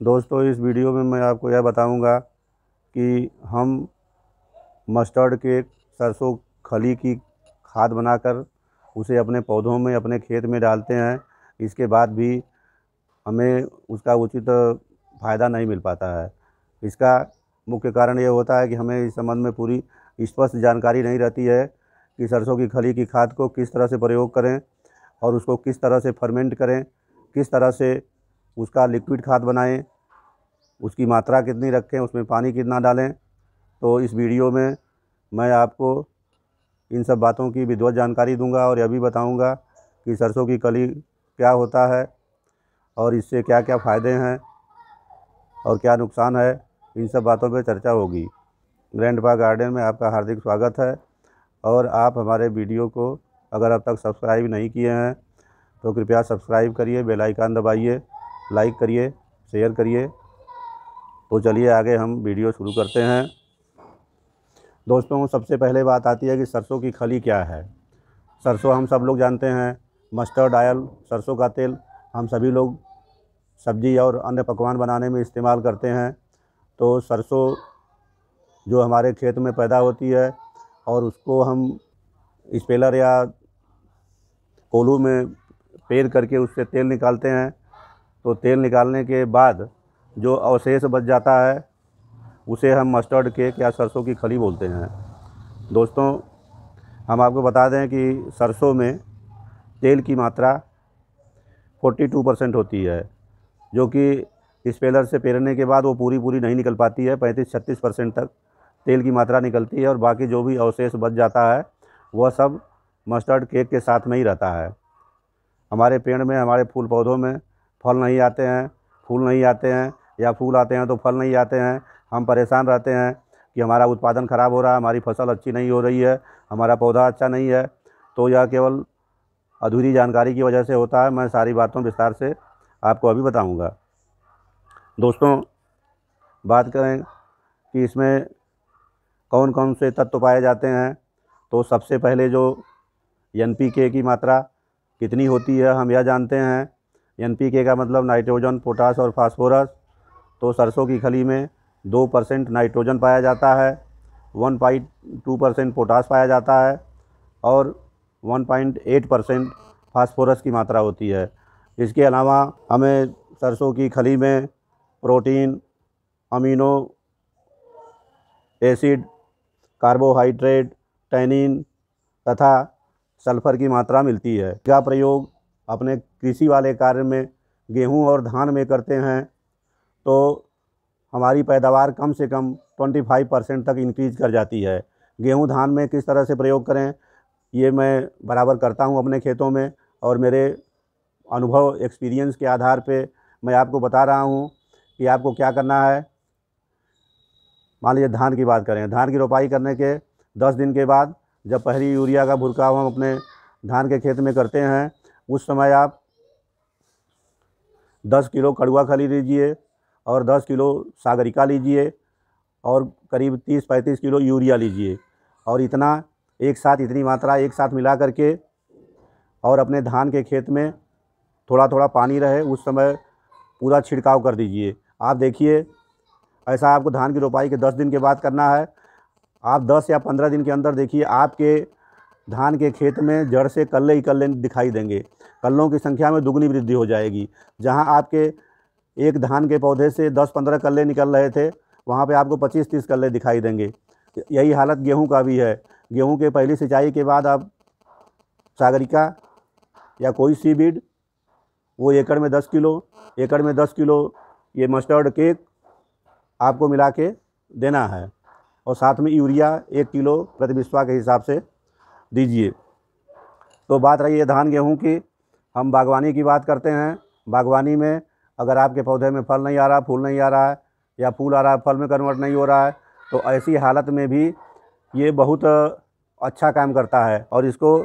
दोस्तों, इस वीडियो में मैं आपको यह बताऊंगा कि हम मस्टर्ड के सरसों खली की खाद बनाकर उसे अपने पौधों में, अपने खेत में डालते हैं। इसके बाद भी हमें उसका उचित फ़ायदा नहीं मिल पाता है। इसका मुख्य कारण ये होता है कि हमें इस संबंध में पूरी स्पष्ट जानकारी नहीं रहती है कि सरसों की खली की खाद को किस तरह से प्रयोग करें और उसको किस तरह से फर्मेंट करें, किस तरह से उसका लिक्विड खाद बनाएं, उसकी मात्रा कितनी रखें, उसमें पानी कितना डालें। तो इस वीडियो में मैं आपको इन सब बातों की विधिवत जानकारी दूंगा और यह भी बताऊंगा कि सरसों की खली क्या होता है और इससे क्या क्या फ़ायदे हैं और क्या नुकसान है। इन सब बातों पर चर्चा होगी। ग्रैंडपा गार्डन में आपका हार्दिक स्वागत है। और आप हमारे वीडियो को अगर अब तक सब्सक्राइब नहीं किए हैं तो कृपया सब्सक्राइब करिए, बेल आइकन दबाइए, लाइक करिए, शेयर करिए। तो चलिए आगे हम वीडियो शुरू करते हैं। दोस्तों, सबसे पहले बात आती है कि सरसों की खली क्या है। सरसों हम सब लोग जानते हैं, मस्टर्ड ऑयल, सरसों का तेल हम सभी लोग सब्जी और अन्य पकवान बनाने में इस्तेमाल करते हैं। तो सरसों जो हमारे खेत में पैदा होती है और उसको हम स्पेलर या कोल्हू में पेर करके उससे तेल निकालते हैं। तो तेल निकालने के बाद जो अवशेष बच जाता है उसे हम मस्टर्ड केक या सरसों की खली बोलते हैं। दोस्तों, हम आपको बता दें कि सरसों में तेल की मात्रा 42% होती है, जो कि स्पेलर से पेरने के बाद वो पूरी नहीं निकल पाती है। 35-36% तक तेल की मात्रा निकलती है और बाकी जो भी अवशेष बच जाता है वह सब मस्टर्ड केक के साथ में ही रहता है। हमारे पेड़ में, हमारे फूल पौधों में फल नहीं आते हैं, फूल नहीं आते हैं या फूल आते हैं तो फल नहीं आते हैं। हम परेशान रहते हैं कि हमारा उत्पादन ख़राब हो रहा है, हमारी फसल अच्छी नहीं हो रही है, हमारा पौधा अच्छा नहीं है। तो यह केवल अधूरी जानकारी की वजह से होता है। मैं सारी बातों विस्तार से आपको अभी बताऊंगा। दोस्तों, बात करें कि इसमें कौन कौन से तत्व पाए जाते हैं, तो सबसे पहले जो NPK की मात्रा कितनी होती है हम यह जानते हैं। NPK का मतलब नाइट्रोजन, पोटास और फास्फोरस। तो सरसों की खली में 2% नाइट्रोजन पाया जाता है, 1.2% पोटास पाया जाता है और 1.8% फास्फोरस की मात्रा होती है। इसके अलावा हमें सरसों की खली में protein, amino acid, carbohydrate, tannin तथा सल्फ़र की मात्रा मिलती है। इसका प्रयोग अपने कृषि वाले कार्य में गेहूं और धान में करते हैं तो हमारी पैदावार कम से कम 25% तक इंक्रीज़ कर जाती है। गेहूं धान में किस तरह से प्रयोग करें ये मैं बराबर करता हूं अपने खेतों में, और मेरे अनुभव, एक्सपीरियंस के आधार पे मैं आपको बता रहा हूं कि आपको क्या करना है। मान लीजिए धान की बात करें, धान की रोपाई करने के 10 दिन के बाद जब पहली यूरिया का भुरकाव हम अपने धान के खेत में करते हैं, उस समय आप 10 किलो कड़ुआ खली लीजिए और 10 किलो सागरिका लीजिए और करीब 30-35 किलो यूरिया लीजिए और इतनी मात्रा एक साथ मिला करके और अपने धान के खेत में थोड़ा थोड़ा पानी रहे उस समय पूरा छिड़काव कर दीजिए। आप देखिए, ऐसा आपको धान की रोपाई के 10 दिन के बाद करना है। आप 10 या 15 दिन के अंदर देखिए आपके धान के खेत में जड़ से कल्ले ही कल्ले दिखाई देंगे। कल्लों की संख्या में दुगनी वृद्धि हो जाएगी। जहां आपके एक धान के पौधे से 10-15 कल्ले निकल रहे थे, वहां पे आपको 25-30 कल्ले दिखाई देंगे। यही हालत गेहूं का भी है। गेहूं के पहली सिंचाई के बाद आप सागरिका या कोई सीड वो एकड़ में 10 किलो ये मस्टर्ड केक आपको मिला के देना है और साथ में यूरिया 1 किलो प्रति बिस्वा के हिसाब से दीजिए। तो बात रही है धान गेहूं की। हम बागवानी की बात करते हैं। बागवानी में अगर आपके पौधे में फल नहीं आ रहा, फूल नहीं आ रहा है या फूल आ रहा है फल में कन्वर्ट नहीं हो रहा है, तो ऐसी हालत में भी ये बहुत अच्छा काम करता है। और इसको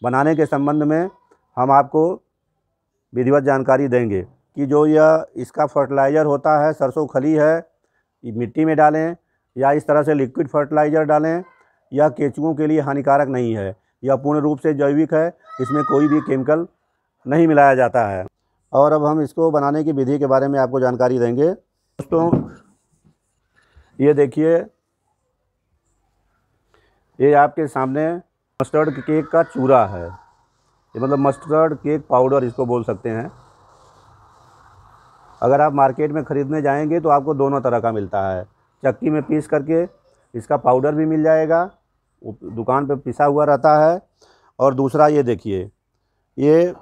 बनाने के संबंध में हम आपको विधिवत जानकारी देंगे कि जो यह इसका फर्टिलाइज़र होता है, सरसों खली है, ये मिट्टी में डालें या इस तरह से लिक्विड फर्टिलाइज़र डालें, यह केंचुओं के लिए हानिकारक नहीं है। यह पूर्ण रूप से जैविक है, इसमें कोई भी केमिकल नहीं मिलाया जाता है। और अब हम इसको बनाने की विधि के बारे में आपको जानकारी देंगे। दोस्तों ये देखिए, ये आपके सामने मस्टर्ड केक का चूरा है। ये मतलब मस्टर्ड केक पाउडर इसको बोल सकते हैं। अगर आप मार्केट में ख़रीदने जाएंगे तो आपको दोनों तरह का मिलता है। चक्की में पीस करके इसका पाउडर भी मिल जाएगा, दुकान पे पिसा हुआ रहता है। और दूसरा ये देखिए, ये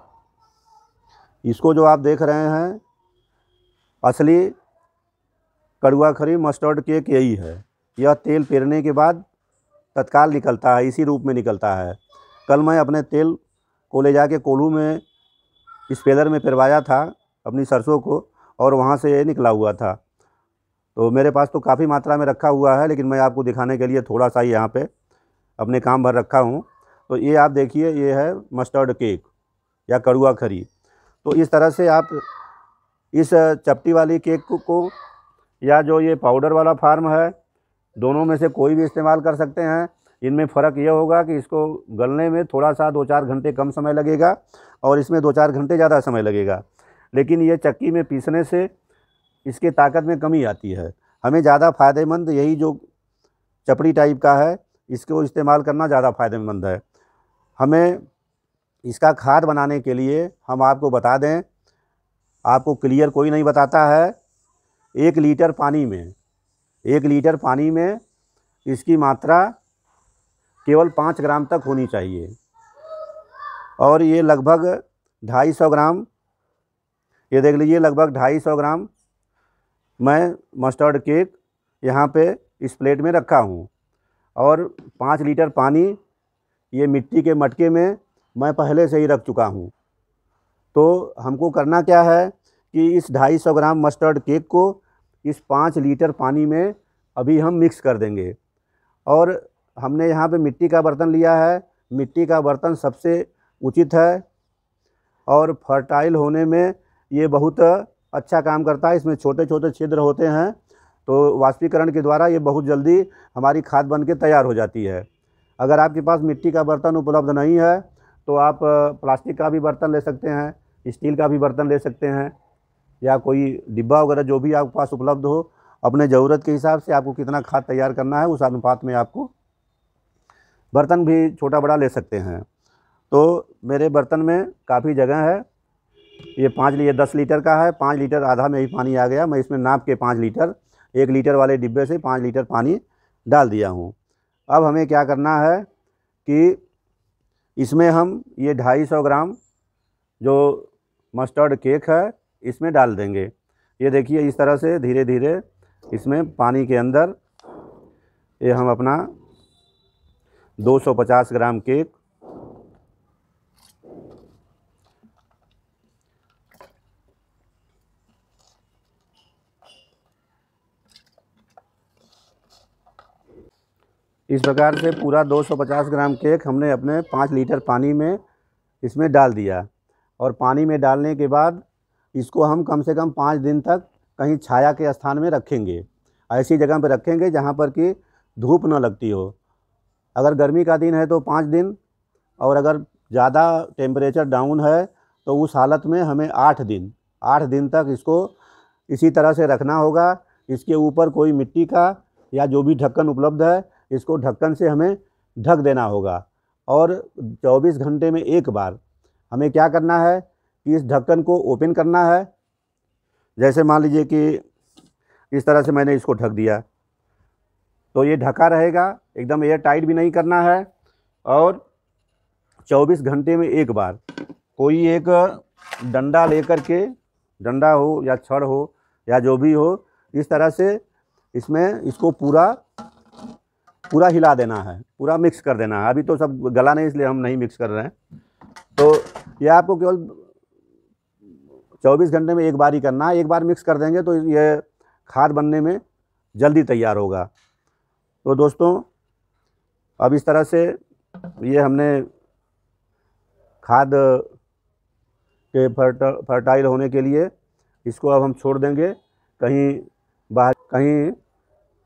इसको जो आप देख रहे हैं असली कड़वा खरी मस्टर्ड केक यही है। यह तेल पेरने के बाद तत्काल निकलता है, इसी रूप में निकलता है। कल मैं अपने तेल को ले जाके कोल्हू में स्पेलर में पेरवाया था अपनी सरसों को, और वहाँ से ये निकला हुआ था। तो मेरे पास तो काफ़ी मात्रा में रखा हुआ है, लेकिन मैं आपको दिखाने के लिए थोड़ा सा ही यहाँ पे अपने काम भर रखा हूँ। तो ये आप देखिए, ये है मस्टर्ड केक या कड़वा खरी। तो इस तरह से आप इस चपटी वाली केक को या जो ये पाउडर वाला फार्म है, दोनों में से कोई भी इस्तेमाल कर सकते हैं। इनमें फ़र्क ये होगा कि इसको गलने में थोड़ा सा 2-4 घंटे कम समय लगेगा और इसमें 2-4 घंटे ज़्यादा समय लगेगा। लेकिन ये चक्की में पीसने से इसके ताकत में कमी आती है। हमें ज़्यादा फ़ायदेमंद यही जो चपड़ी टाइप का है, इसको इस्तेमाल करना ज़्यादा फ़ायदेमंद है। हमें इसका खाद बनाने के लिए हम आपको बता दें, आपको क्लियर कोई नहीं बताता है। 1 लीटर पानी में इसकी मात्रा केवल 5 ग्राम तक होनी चाहिए। और ये लगभग 250 ग्राम, ये देख लीजिए, लगभग 250 ग्राम मैं मस्टर्ड केक यहाँ पे इस प्लेट में रखा हूँ। और 5 लीटर पानी ये मिट्टी के मटके में मैं पहले से ही रख चुका हूँ। तो हमको करना क्या है कि इस 250 ग्राम मस्टर्ड केक को इस 5 लीटर पानी में अभी हम मिक्स कर देंगे। और हमने यहाँ पे मिट्टी का बर्तन लिया है। मिट्टी का बर्तन सबसे उचित है और फर्टाइल होने में ये बहुत अच्छा काम करता है। इसमें छोटे छोटे छिद्र होते हैं, तो वाष्पीकरण के द्वारा ये बहुत जल्दी हमारी खाद बन के तैयार हो जाती है। अगर आपके पास मिट्टी का बर्तन उपलब्ध नहीं है तो आप प्लास्टिक का भी बर्तन ले सकते हैं, स्टील का भी बर्तन ले सकते हैं, या कोई डिब्बा वगैरह जो भी आपके पास उपलब्ध हो। अपने ज़रूरत के हिसाब से आपको कितना खाद तैयार करना है उस अनुपात में आपको बर्तन भी छोटा बड़ा ले सकते हैं। तो मेरे बर्तन में काफ़ी जगह है। ये 10 लीटर का है। 5 लीटर आधा में ही पानी आ गया। मैं इसमें नाप के 5 लीटर 1 लीटर वाले डिब्बे से 5 लीटर पानी डाल दिया हूँ। अब हमें क्या करना है कि इसमें हम ये 250 ग्राम जो मस्टर्ड केक है इसमें डाल देंगे। ये देखिए, इस तरह से धीरे धीरे इसमें पानी के अंदर ये हम अपना 250 ग्राम केक इस प्रकार से पूरा 250 ग्राम केक हमने अपने 5 लीटर पानी में इसमें डाल दिया। और पानी में डालने के बाद इसको हम कम से कम 5 दिन तक कहीं छाया के स्थान में रखेंगे। ऐसी जगह पर रखेंगे जहाँ पर कि धूप न लगती हो। अगर गर्मी का दिन है तो 5 दिन, और अगर ज़्यादा टेम्परेचर डाउन है तो उस हालत में हमें 8 दिन तक इसको इसी तरह से रखना होगा। इसके ऊपर कोई मिट्टी का या जो भी ढक्कन उपलब्ध है, इसको ढक्कन से हमें ढक देना होगा। और 24 घंटे में एक बार हमें क्या करना है कि इस ढक्कन को ओपन करना है। जैसे मान लीजिए कि इस तरह से मैंने इसको ढक दिया, तो ये ढका रहेगा, एकदम एयर टाइट भी नहीं करना है। और 24 घंटे में एक बार कोई एक डंडा लेकर के, डंडा हो या छड़ हो या जो भी हो, इस तरह से इसमें इसको पूरा हिला देना है, पूरा मिक्स कर देना है। अभी तो सब गला नहीं, इसलिए हम नहीं मिक्स कर रहे हैं। तो ये आपको केवल 24 घंटे में एक बार ही करना है। एक बार मिक्स कर देंगे तो ये खाद बनने में जल्दी तैयार होगा। तो दोस्तों, अब इस तरह से ये हमने खाद के फर्टाइल होने के लिए इसको अब हम छोड़ देंगे, कहीं बाहर कहीं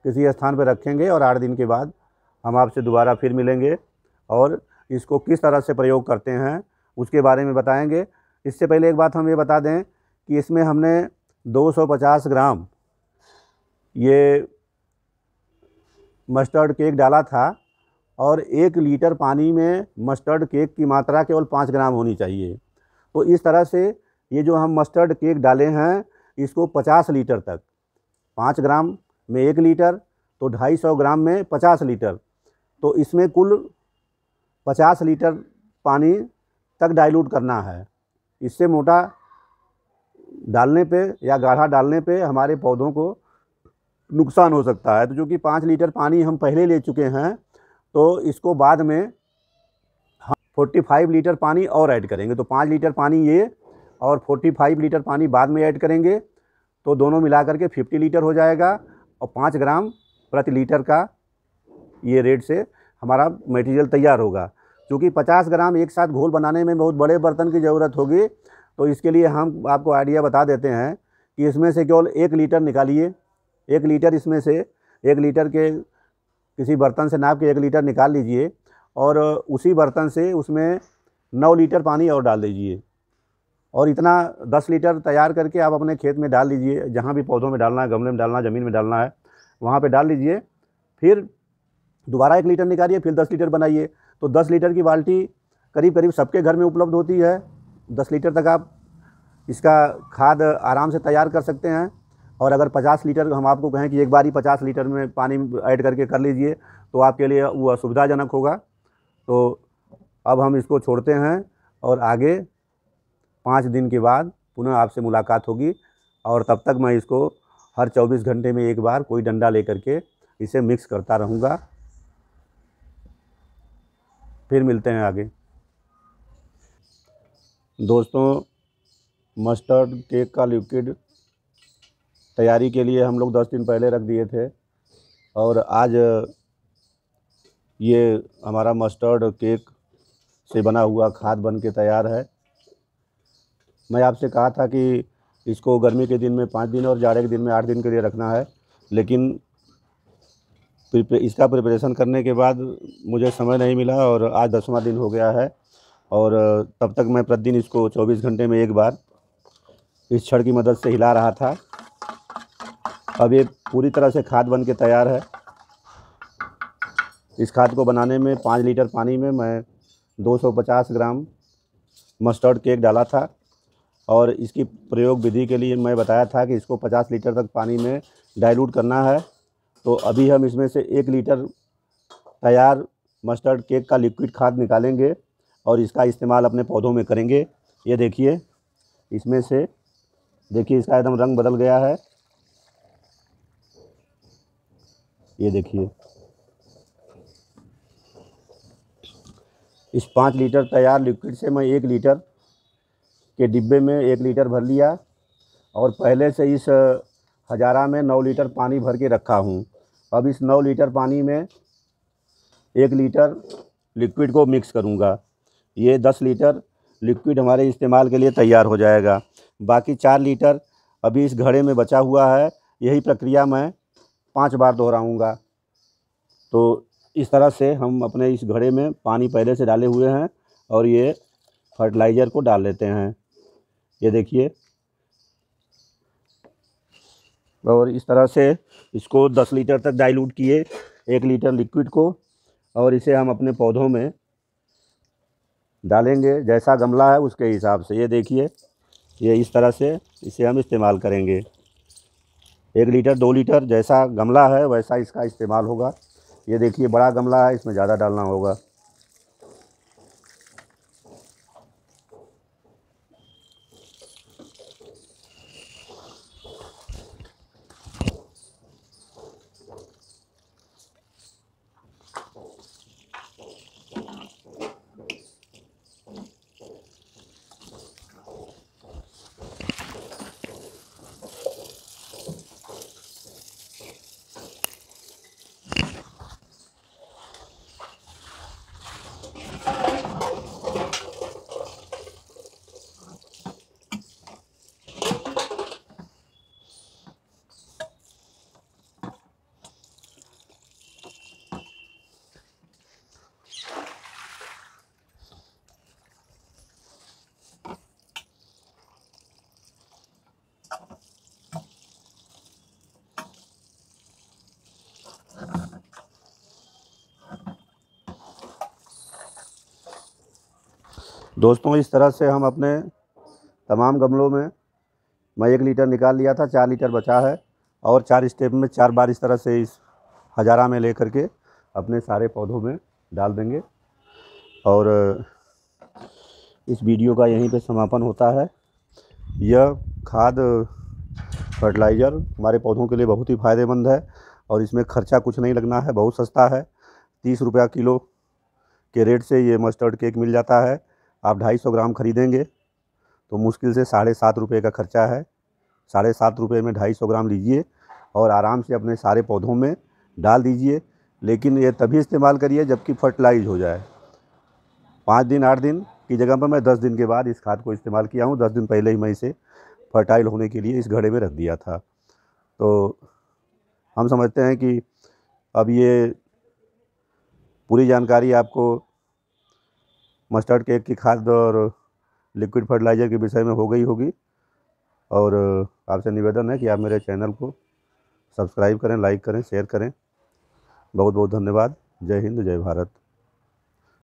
किसी स्थान पर रखेंगे। और 8 दिन के बाद हम आपसे दोबारा फिर मिलेंगे और इसको किस तरह से प्रयोग करते हैं उसके बारे में बताएंगे। इससे पहले एक बात हम ये बता दें कि इसमें हमने 250 ग्राम ये मस्टर्ड केक डाला था और 1 लीटर पानी में मस्टर्ड केक की मात्रा केवल 5 ग्राम होनी चाहिए। तो इस तरह से ये जो हम मस्टर्ड केक डाले हैं इसको 50 लीटर तक, 5 ग्राम में 1 लीटर तो 250 ग्राम में 50 लीटर, तो इसमें कुल 50 लीटर पानी तक डाइल्यूट करना है। इससे मोटा डालने पे या गाढ़ा डालने पे हमारे पौधों को नुकसान हो सकता है। तो चूँकि 5 लीटर पानी हम पहले ले चुके हैं तो इसको बाद में हम 45 लीटर पानी और ऐड करेंगे। तो 5 लीटर पानी ये और 45 लीटर पानी बाद में ऐड करेंगे तो दोनों मिलाकर के 50 लीटर हो जाएगा और 5 ग्राम प्रति लीटर का ये रेट से हमारा मटेरियल तैयार होगा। क्योंकि 50 ग्राम एक साथ घोल बनाने में बहुत बड़े बर्तन की ज़रूरत होगी, तो इसके लिए हम आपको आइडिया बता देते हैं कि इसमें से केवल 1 लीटर निकालिए। 1 लीटर इसमें से 1 लीटर के किसी बर्तन से नाप के 1 लीटर निकाल लीजिए और उसी बर्तन से उसमें 9 लीटर पानी और डाल दीजिए और इतना 10 लीटर तैयार करके आप अपने खेत में डाल लीजिए। जहाँ भी पौधों में डालना है, गमले में डालना है, ज़मीन में डालना है, वहाँ पे डाल लीजिए। फिर दोबारा 1 लीटर निकालिए, फिर 10 लीटर बनाइए। तो 10 लीटर की बाल्टी करीब करीब सबके घर में उपलब्ध होती है। 10 लीटर तक आप इसका खाद आराम से तैयार कर सकते हैं। और अगर 50 लीटर हम आपको कहें कि एक बार ही 50 लीटर में पानी ऐड करके कर लीजिए तो आपके लिए वो असुविधाजनक होगा। तो अब हम इसको छोड़ते हैं और आगे 5 दिन के बाद पुनः आपसे मुलाकात होगी और तब तक मैं इसको हर 24 घंटे में एक बार कोई डंडा लेकर के इसे मिक्स करता रहूँगा। फिर मिलते हैं आगे। दोस्तों, मस्टर्ड केक का लिक्विड तैयारी के लिए हम लोग 10 दिन पहले रख दिए थे और आज ये हमारा मस्टर्ड केक से बना हुआ खाद बन के तैयार है। मैं आपसे कहा था कि इसको गर्मी के दिन में 5 दिन और जाड़े के दिन में 8 दिन के लिए रखना है, लेकिन इसका प्रिपरेशन करने के बाद मुझे समय नहीं मिला और आज 10वां दिन हो गया है और तब तक मैं प्रतिदिन इसको 24 घंटे में एक बार इस छड़ की मदद से हिला रहा था। अब ये पूरी तरह से खाद बन के तैयार है। इस खाद को बनाने में 5 लीटर पानी में मैं 250 ग्राम मस्टर्ड केक डाला था और इसकी प्रयोग विधि के लिए मैं बताया था कि इसको 50 लीटर तक पानी में डाइल्यूट करना है। तो अभी हम इसमें से 1 लीटर तैयार मस्टर्ड केक का लिक्विड खाद निकालेंगे और इसका इस्तेमाल अपने पौधों में करेंगे। ये देखिए, इसमें से देखिए इसका एकदम रंग बदल गया है। ये देखिए, इस 5 लीटर तैयार लिक्विड से मैं 1 लीटर के डिब्बे में 1 लीटर भर लिया और पहले से इस हजारा में 9 लीटर पानी भर के रखा हूँ। अब इस 9 लीटर पानी में 1 लीटर लिक्विड को मिक्स करूँगा। ये 10 लीटर लिक्विड हमारे इस्तेमाल के लिए तैयार हो जाएगा। बाकी 4 लीटर अभी इस घड़े में बचा हुआ है। यही प्रक्रिया मैं 5 बार दोहराऊँगा। तो इस तरह से हम अपने इस घड़े में पानी पहले से डाले हुए हैं और ये फर्टिलाइज़र को डाल लेते हैं। ये देखिए, और इस तरह से इसको 10 लीटर तक डाइल्यूट किए 1 लीटर लिक्विड को और इसे हम अपने पौधों में डालेंगे जैसा गमला है उसके हिसाब से। ये देखिए, ये इस तरह से इसे हम इस्तेमाल करेंगे। 1 लीटर 2 लीटर जैसा गमला है वैसा इसका इस्तेमाल होगा। ये देखिए, बड़ा गमला है, इसमें ज़्यादा डालना होगा। दोस्तों इस तरह से हम अपने तमाम गमलों में, मैं 1 लीटर निकाल लिया था, 4 लीटर बचा है और 4 स्टेप में 4 बार इस तरह से इस हजारा में लेकर के अपने सारे पौधों में डाल देंगे। और इस वीडियो का यहीं पे समापन होता है। यह खाद फर्टिलाइज़र हमारे पौधों के लिए बहुत ही फ़ायदेमंद है और इसमें खर्चा कुछ नहीं लगना है, बहुत सस्ता है। 30 रुपया किलो के रेट से ये मस्टर्ड केक मिल जाता है। आप 250 ग्राम खरीदेंगे तो मुश्किल से 7.5 रुपये का खर्चा है। 7.5 रुपये में 250 ग्राम लीजिए और आराम से अपने सारे पौधों में डाल दीजिए। लेकिन ये तभी इस्तेमाल करिए जबकि फर्टिलाइज हो जाए। 5 दिन 8 दिन की जगह पर मैं 10 दिन के बाद इस खाद को इस्तेमाल किया हूँ। 10 दिन पहले ही मैं इसे फर्टाइल होने के लिए इस घड़े में रख दिया था। तो हम समझते हैं कि अब ये पूरी जानकारी आपको मस्टर्ड केक की खाद और लिक्विड फर्टिलाइज़र के विषय में हो गई होगी। और आपसे निवेदन है कि आप मेरे चैनल को सब्सक्राइब करें, लाइक करें, शेयर करें। बहुत बहुत धन्यवाद। जय हिंद, जय भारत।